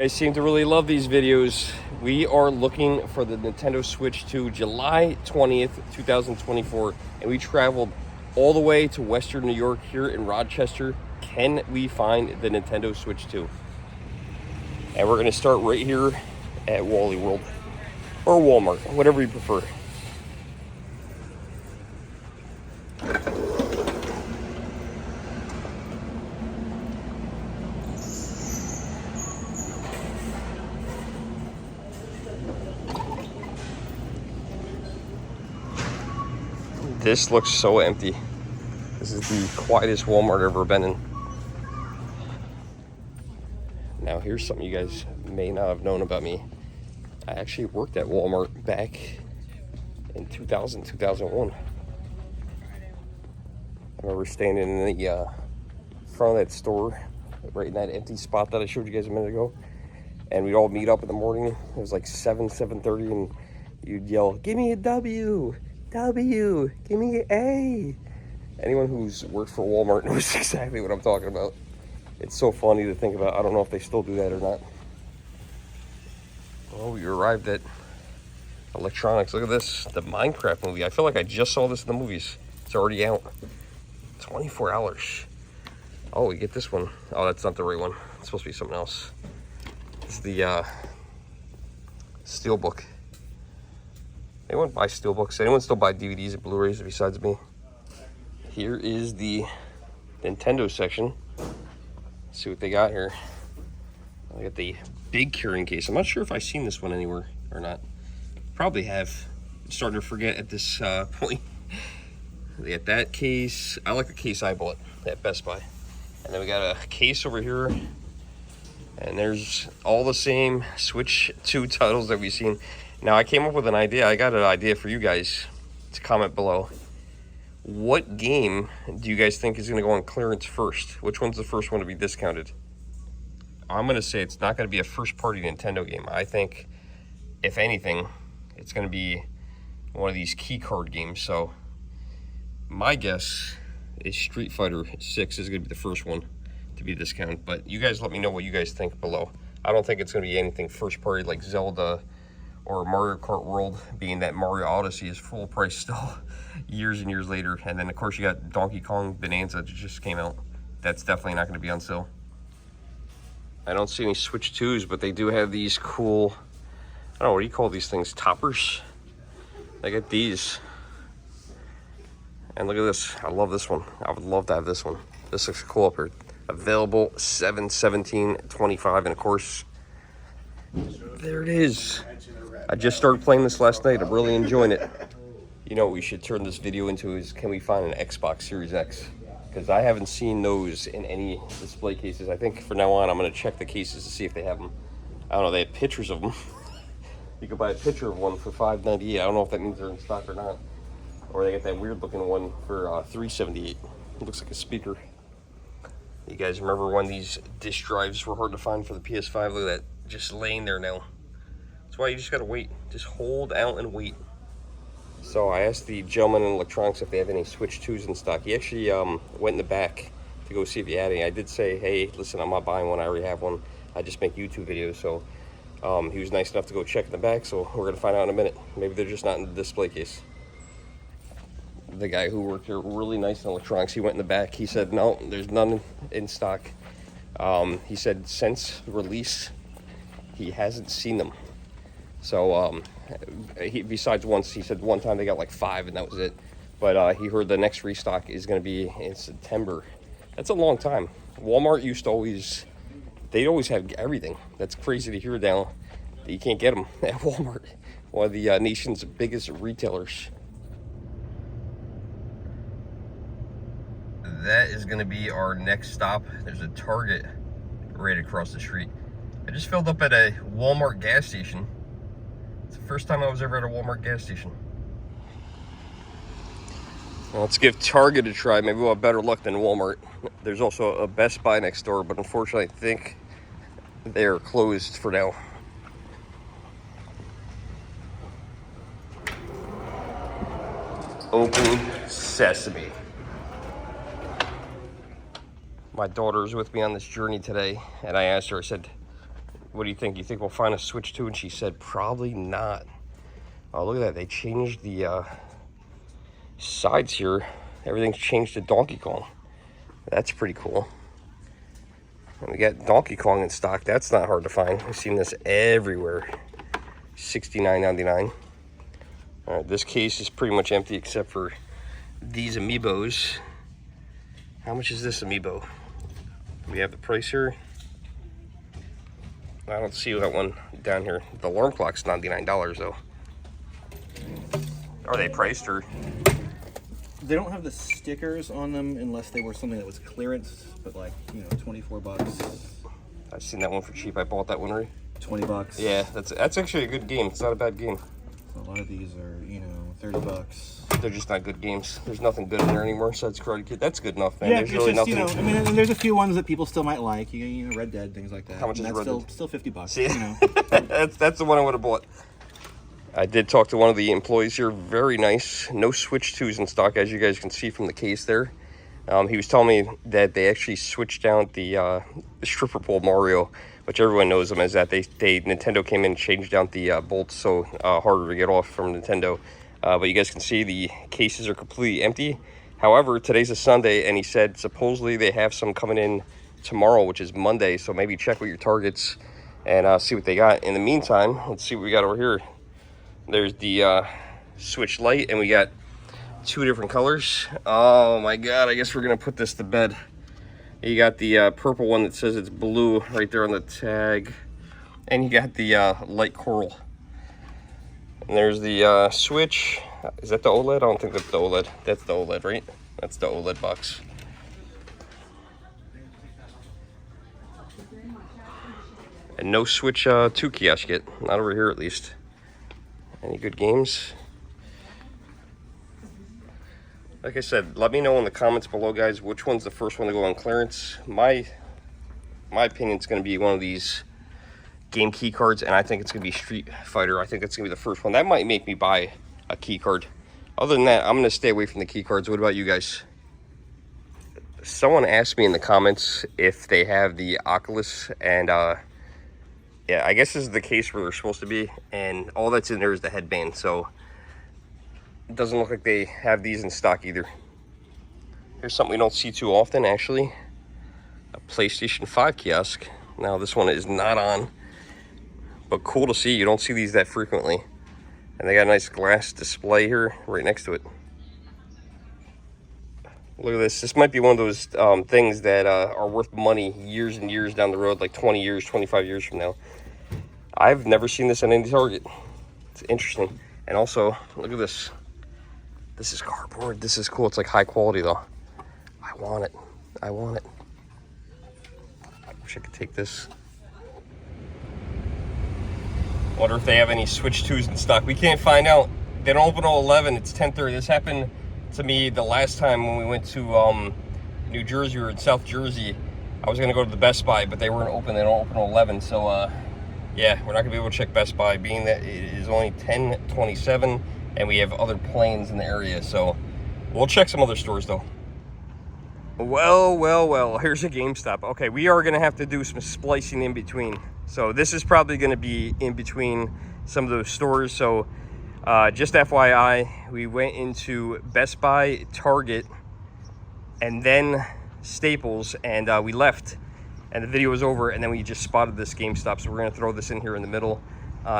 I seem to really love these videos. We are looking for the Nintendo Switch 2 July 20th, 2024, and we traveled all the way to Western New York here in Rochester. Can we find the Nintendo Switch 2? And we're gonna start right here at Wally World, or Walmart, whatever you prefer. This looks so empty. This is the quietest Walmart I've ever been in. Now here's something you guys may not have known about me. I actually worked at Walmart back in 2000, 2001. I remember standing in the front of that store, right in that empty spot that I showed you guys a minute ago. And we'd all meet up in the morning. It was like 7:30, and you'd yell, "Give me a W! W! Give me an A!" Anyone who's worked for Walmart knows exactly what I'm talking about. It's so funny to think about. I don't know if they still do that or not. Oh, we arrived at electronics. Look at this, the Minecraft movie. I feel like I just saw this in the movies. It's already out. $24. Oh, we get this one. Oh, that's not the right one. It's supposed to be something else. It's the Steelbook. Anyone buy Steelbooks? Anyone still buy DVDs and Blu-rays besides me? Here is the Nintendo section. Let's see what they got here. I got the big carrying case. I'm not sure if I've seen this one anywhere or not. Probably have. I'm starting to forget at this point. They got that case. I like the case I bought at Best Buy. And then we got a case over here. And there's all the same Switch 2 titles that we've seen. Now, I came up with an idea. I got an idea for you guys to comment below. What game do you guys think is going to go on clearance first? Which one's the first one to be discounted? I'm going to say it's not going to be a first-party Nintendo game. I think, if anything, it's going to be one of these key card games. So, my guess is Street Fighter 6 is going to be the first one to be discounted. But you guys let me know what you guys think below. I don't think it's going to be anything first-party like Zelda or Mario Kart World, being that Mario Odyssey is full price still years and years later. And then, of course, you got Donkey Kong Bonanza that just came out. That's definitely not going to be on sale. I don't see any Switch 2s, but they do have these cool, I don't know, what do you call these things? Toppers? They got these. And look at this. I love this one. I would love to have this one. This looks cool up here. Available 7/17/25, and of course, there it is. I just started playing this last night. I'm really enjoying it. You know what we should turn this video into is, can we find an Xbox Series X? Because I haven't seen those in any display cases. I think from now on I'm going to check the cases to see if they have them. I don't know, they have pictures of them. You could buy a picture of one for $5.98. I don't know if that means they're in stock or not. Or they got that weird looking one for $3.78. It looks like a speaker. You guys remember when these disk drives were hard to find for the PS5? Look at that, just laying there now. That's why you just gotta wait. Just hold out and wait. So I asked the gentleman in electronics if they have any Switch 2s in stock. He actually went in the back to go see if he had any. I did say, hey, listen, I'm not buying one. I already have one. I just make YouTube videos. So he was nice enough to go check in the back. So we're gonna find out in a minute. Maybe they're just not in the display case. The guy who worked here, really nice in electronics, he went in the back. He said, no, there's none in stock. He said since release, he hasn't seen them. So besides once, he said one time they got like 5 and that was it. But he heard the next restock is going to be in September. That's a long time. Walmart used to always, they'd always have everything. That's crazy to hear now that you can't get them at Walmart, one of the nation's biggest retailers. That is going to be our next stop. There's a Target right across the street. I just filled up at a Walmart gas station. It's the first time I was ever at a Walmart gas station. Well, let's give Target a try. Maybe we'll have better luck than Walmart. There's also a Best Buy next door, but unfortunately I think they're closed for now. Open sesame. My daughter's with me on this journey today, and I asked her, I said, what do you think? You think we'll find a Switch 2? And she said, probably not. Oh, look at that. They changed the sides here. Everything's changed to Donkey Kong. That's pretty cool. And we got Donkey Kong in stock. That's not hard to find. We've seen this everywhere. $69.99. All right, this case is pretty much empty except for these amiibos. How much is this amiibo? We have the price here. I don't see that one down here. The alarm clock's $99 though. Are they priced or? They don't have the stickers on them unless they were something that was clearance, but like, you know, 24 bucks. I've seen that one for cheap. I bought that one, right? 20 bucks. Yeah, that's actually a good game. It's not a bad game. A lot of these are, you know, 30 bucks. They're just not good games. There's nothing good in there anymore besides Karate Kid. That's good enough, man. Yeah, There's it's really just, nothing. you know, I mean, and there's a few ones that people still might like. You know, Red Dead, things like that. How much is that's Red Dead? Still 50 bucks. See? You know. that's the one I would have bought. I did talk to one of the employees here. Very nice. No Switch 2s in stock, as you guys can see from the case there. He was telling me that they actually switched out the stripper pole Mario, which everyone knows them as that. Nintendo came in and changed out the bolts so harder to get off from Nintendo. But you guys can see the cases are completely empty. However, today's a Sunday, and he said supposedly they have some coming in tomorrow, which is Monday. So maybe check with your Targets and see what they got. In the meantime, let's see what we got over here. There's the Switch Lite, and we got 2 different colors. Oh my god, I guess we're gonna put this to bed. You got the purple one that says it's blue right there on the tag, and you got the light coral. And there's the Switch. Is that the OLED? I don't think that's the OLED. That's the OLED, right? That's the OLED box. And no Switch 2 kiosk yet. Not over here, at least. Any good games? Like I said, let me know in the comments below, guys, which one's the first one to go on clearance. My opinion is going to be one of these game key cards, and I think it's going to be Street Fighter. I think that's going to be the first one. That might make me buy a key card. Other than that, I'm going to stay away from the key cards. What about you guys? Someone asked me in the comments if they have the Oculus, and yeah, I guess this is the case where they're supposed to be, and all that's in there is the headband, so it doesn't look like they have these in stock either. Here's something we don't see too often, actually. A PlayStation 5 kiosk. Now, this one is not on, but cool to see. You don't see these that frequently. And they got a nice glass display here right next to it. Look at this. This might be one of those things that are worth money years and years down the road, like 20 years, 25 years from now. I've never seen this on any Target. It's interesting. And also, look at this. This is cardboard. This is cool. It's like high quality, though. I want it. I want it. I wish I could take this. Wonder if they have any Switch 2s in stock. We can't find out. They don't open till 11. It's 10:30. This happened to me the last time when we went to New Jersey or in South Jersey. I was going to go to the Best Buy, but they weren't open. They don't open till 11. So, yeah, we're not going to be able to check Best Buy, being that it is only 10:27, and we have other planes in the area. So, we'll check some other stores, though. Well, here's a GameStop. Okay, we are going to have to do some splicing in between. So this is probably going to be in between some of those stores. So just FYI, we went into Best Buy, Target, and then Staples, and we left. And the video was over, and then we just spotted this GameStop. So we're going to throw this in here in the middle.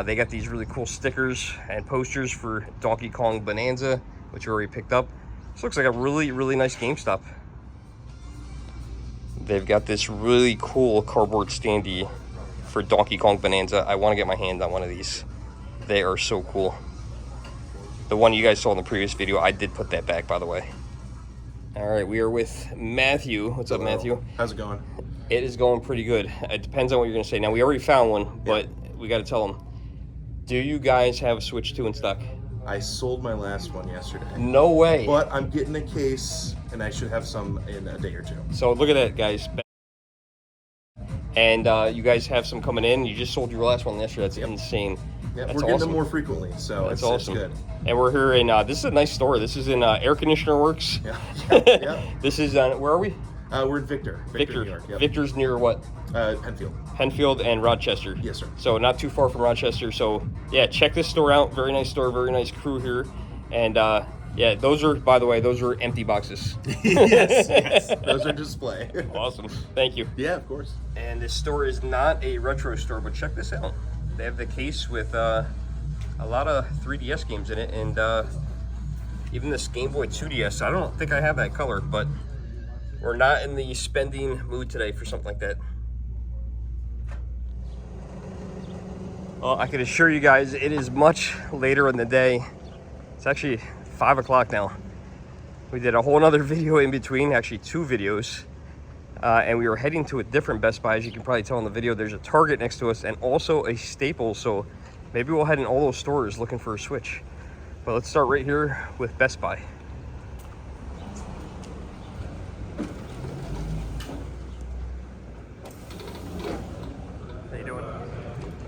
They got these really cool stickers and posters for Donkey Kong Bonanza, which we already picked up. This looks like a really, really nice GameStop. They've got this really cool cardboard standee for Donkey Kong Bonanza. I want to get my hand on one of these. They are so cool. The one you guys saw in the previous video, I did put that back, by the way. All right, we are with Matthew. What's up, Matthew? How's it going? It is going pretty good. It depends on what you're going to say. Now, we already found one, but we got to tell them. Do you guys have a Switch 2 in stock? I sold my last one yesterday. No way. But I'm getting a case, and I should have some in a day or two. So look at that, guys. And you guys have some coming in. You just sold your last one yesterday. That's insane. Yeah, That's we're getting awesome. them more frequently, so That's it's awesome. good. And we're here in, this is a nice store. This is in Air Conditioner Works. Yeah. This is, where are we? We're in Victor, New York. Yep. Victor's near what? Penfield. Penfield and Rochester. Yes, sir. So not too far from Rochester. So yeah, check this store out. Very nice store, very nice crew here. And yeah, those are, by the way, those are empty boxes. Yes. Those are display. Awesome. Thank you. Yeah, of course. And this store is not a retro store, but check this out. They have the case with a lot of 3DS games in it, and even this Game Boy 2DS. I don't think I have that color, but we're not in the spending mood today for something like that. Well, I can assure you guys it is much later in the day. It's actually 5 o'clock now. We did a whole nother video in between, actually 2 videos. And we were heading to a different Best Buy. As you can probably tell in the video, there's a Target next to us and also a Staples. So maybe we'll head in all those stores looking for a Switch. But let's start right here with Best Buy. How you doing?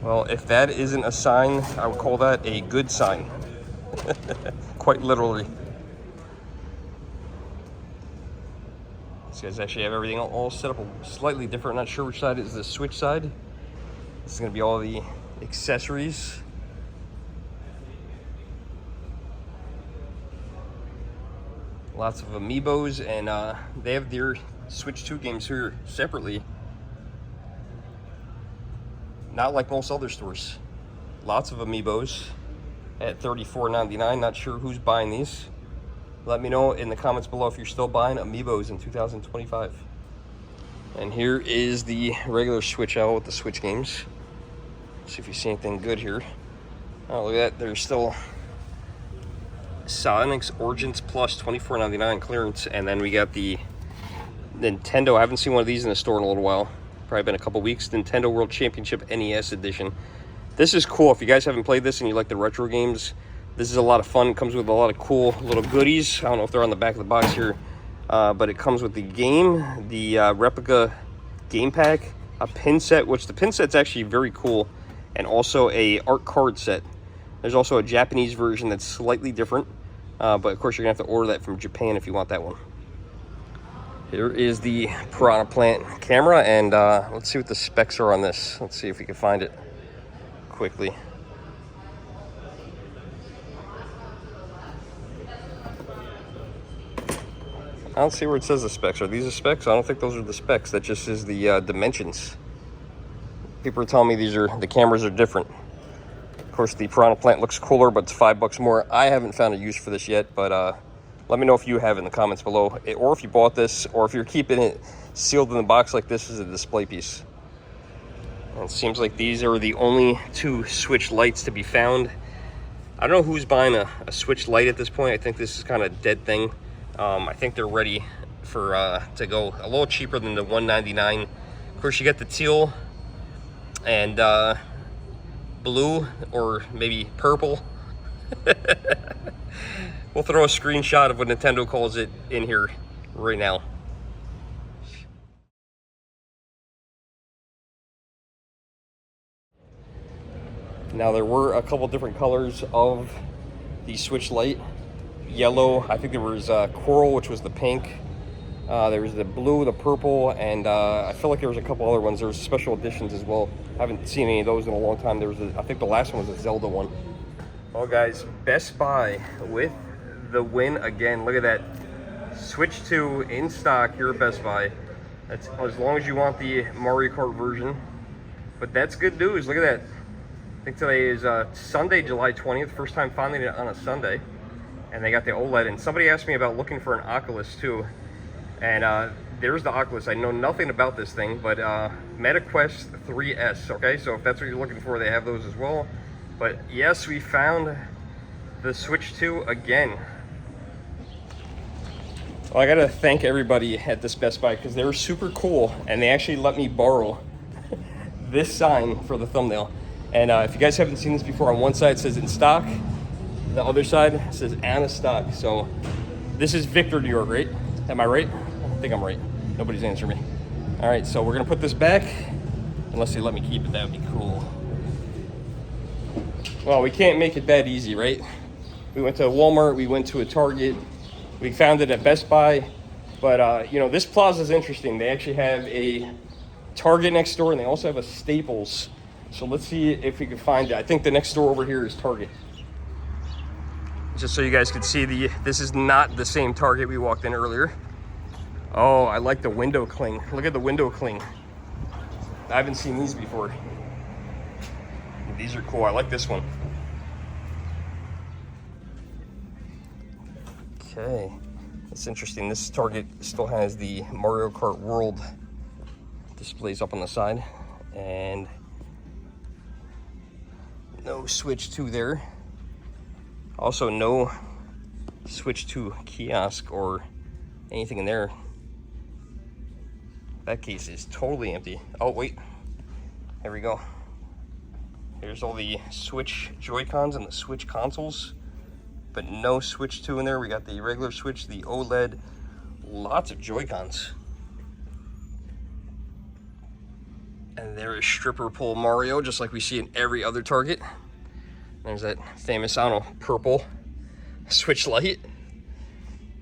Well, if that isn't a sign, I would call that a good sign. Quite literally. These guys actually have everything all set up slightly different. Not sure which side is the Switch side. This is going to be all the accessories. Lots of amiibos, and they have their Switch 2 games here separately. Not like most other stores. Lots of amiibos at $34.99. Not sure who's buying these. Let me know in the comments below if you're still buying amiibos in 2025. And here is the regular Switch out with the Switch games. See if you see anything good here. Oh, look at that. There's still Sonic's Origins Plus $24.99 clearance. And then we got the Nintendo. I haven't seen one of these in the store in a little while. Probably been a couple weeks. Nintendo World Championship NES Edition. This is cool. If you guys haven't played this and you like the retro games, this is a lot of fun. It comes with a lot of cool little goodies. I don't know if they're on the back of the box here, but it comes with the game, the replica game pack, a pin set, which the pin set's actually very cool, and also a art card set. There's also a Japanese version that's slightly different, but of course you're gonna have to order that from Japan if you want that one. Here is the Piranha Plant camera, and let's see what the specs are on this. Let's see if we can find it quickly. I don't see where it says the specs. Are these the specs? I don't think those are the specs. That just is the dimensions. People are telling me the cameras are different. Of course, the Piranha Plant looks cooler, but it's $5 more. I haven't found a use for this yet, but let me know if you have in the comments below, or if you bought this, or if you're keeping it sealed in the box like this as a display piece. And it seems like these are the only 2 Switch lights to be found. I don't know who's buying a Switch light at this point. I think this is kind of a dead thing. I think they're ready for to go a little cheaper than the $199. Of course, you get the teal and blue, or maybe purple. We'll throw a screenshot of what Nintendo calls it in here right now. Now, there were a couple different colors of the Switch Lite. Yellow, I think there was coral, which was the pink. There was the blue, the purple, and I feel like there was a couple other ones. There was special editions as well. I haven't seen any of those in a long time. There was I think the last one was a Zelda one. Well, guys, Best Buy with the win again. Look at that. Switch 2 in stock here at Best Buy. That's as long as you want the Mario Kart version. But that's good news. Look at that. I think today is Sunday, July 20th. First time finding it on a Sunday. And they got the OLED. And somebody asked me about looking for an Oculus too. And there's the Oculus. I know nothing about this thing, but MetaQuest 3S. Okay, so if that's what you're looking for, they have those as well. But yes, we found the Switch 2 again. Well, I gotta thank everybody at this Best Buy because they were super cool, and they actually let me borrow this sign for the thumbnail. And if you guys haven't seen this before, on one side it says in stock, the other side says out of stock. So this is Victor, New York, right? Am I right? I think I'm right. Nobody's answering me. All right, so we're gonna put this back, unless they let me keep it. That would be cool. Well, we can't make it that easy, right? We went to Walmart, we went to a Target, we found it at Best Buy, but you know, this plaza is interesting. They actually have a Target next door, and they also have a Staples. So let's see if we can find it. I think the next door over here is Target. Just so you guys can see, this is not the same Target we walked in earlier. Oh, I like the window cling. Look at the window cling. I haven't seen these before. These are cool. I like this one. Okay, that's interesting. This Target still has the Mario Kart World displays up on the side, and no Switch 2 there. Also, no Switch 2 kiosk or anything in there. That case is totally empty. Oh, wait. There we go. Here's all the Switch Joy-Cons and the Switch consoles, but no Switch 2 in there. We got the regular Switch, the OLED, lots of Joy-Cons. And there is stripper pole Mario, just like we see in every other Target. There's that famous, I don't know, purple Switch light.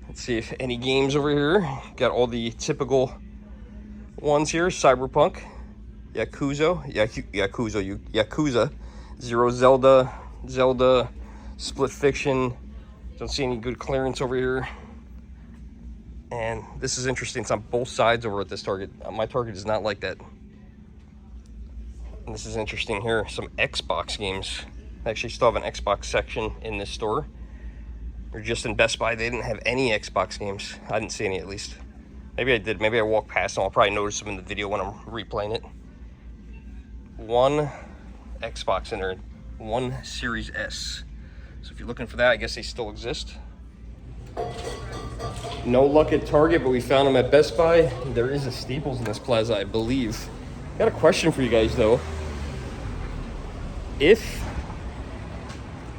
Let's see if any games over here. Got all the typical ones here. Cyberpunk, Yakuza, Zero Zelda, Split Fiction. Don't see any good clearance over here. And this is interesting. It's on both sides over at this Target. My Target is not like that. And this is interesting here. Some Xbox games. They actually still have an Xbox section in this store. Or just in Best Buy, they didn't have any Xbox games. I didn't see any, at least. Maybe I did. Maybe I walked past them. I'll probably notice them in the video when I'm replaying it. One Xbox in there. One Series S. So if you're looking for that, I guess they still exist. No luck at Target, but we found them at Best Buy. There is a Staples in this plaza, I believe. Got a question for you guys, though. If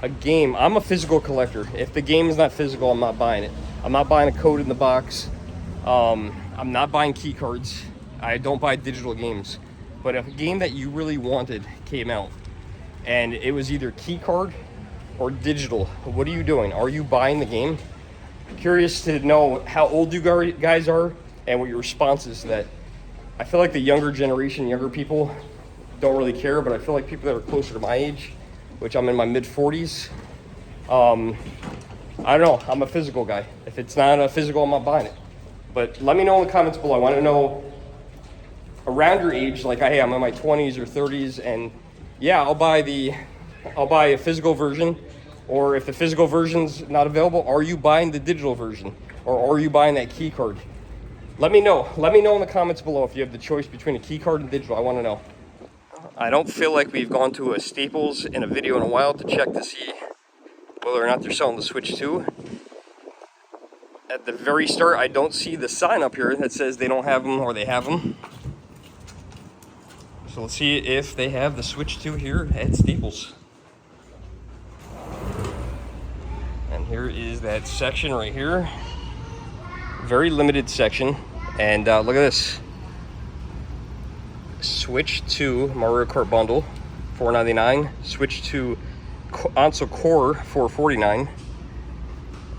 a game, I'm a physical collector. If the game is not physical, I'm not buying it. I'm not buying a code in the box. I'm not buying key cards. I don't buy digital games. But if a game that you really wanted came out and it was either key card or digital, what are you doing? Are you buying the game? Curious to know how old you guys are and what your response is to that. I feel like the younger generation, younger people don't really care, but I feel like people that are closer to my age, which I'm in my mid-40s, I don't know, I'm a physical guy. If it's not a physical, I'm not buying it. But let me know in the comments below. I want to know around your age, like, hey, I'm in my 20s or 30s, and yeah, I'll buy a physical version. Or if the physical version's not available, are you buying the digital version? Or are you buying that key card? Let me know. Let me know in the comments below if you have the choice between a key card and digital. I want to know. I don't feel like we've gone to a Staples in a video in a while to check to see whether or not they're selling the Switch 2. At the very start, I don't see the sign up here that says they don't have them or they have them. So let's see if they have the Switch 2 here at Staples. And here is that section right here. Very limited section. And look at this. Switch 2 Mario Kart bundle, $4.99. Switch 2 Console Core, $4.49.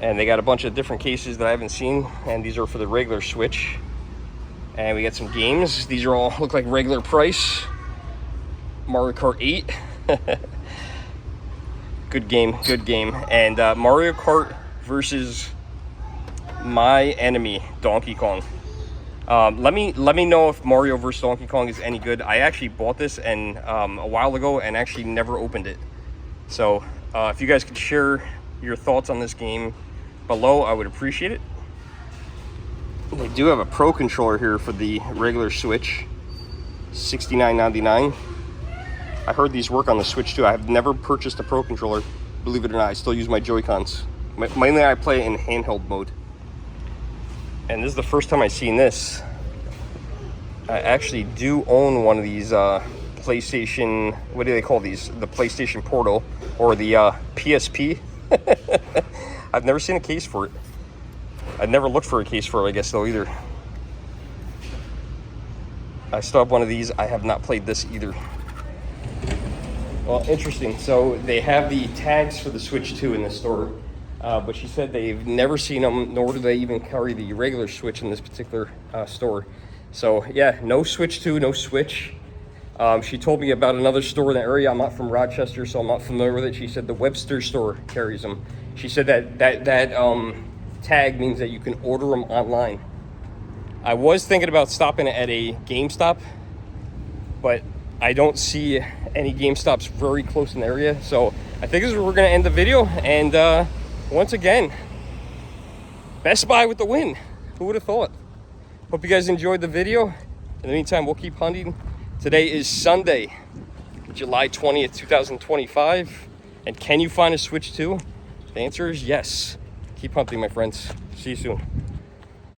And they got a bunch of different cases that I haven't seen, and these are for the regular Switch. And we got some games. These are all look like regular price. Mario Kart 8. Good game, good game. And Mario Kart versus my enemy, Donkey Kong. Let me know if Mario vs. Donkey Kong is any good. I actually bought this and a while ago and actually never opened it. So if you guys could share your thoughts on this game below, I would appreciate it. They do have a Pro controller here for the regular Switch, $69.99. I heard these work on the Switch too. I have never purchased a Pro controller. Believe it or not, I still use my Joy-Cons. Mainly I play in handheld mode. And this is the first time I've seen this. I actually do own one of these PlayStation, what do they call these? The PlayStation Portal, or the PSP. I've never seen a case for it. I've never looked for a case for it, I guess, though, either. I still have one of these. I have not played this either. Well, interesting. So they have the tags for the Switch 2 in the store. But she said they've never seen them, nor do they even carry the regular Switch in this particular store. So yeah, no Switch 2, no Switch. She told me about another store in the area. I'm not from Rochester, so I'm not familiar with it. She said the Webster store carries them. She said that tag means that you can order them online. I was thinking about stopping at a GameStop, but I don't see any GameStops very close in the area. So I think this is where we're gonna end the video. And once again, Best Buy with the win. Who would have thought? Hope you guys enjoyed the video. In the meantime, we'll keep hunting. Today is Sunday, July 20th, 2025. And can you find a Switch 2? The answer is yes. Keep hunting, my friends. See you soon.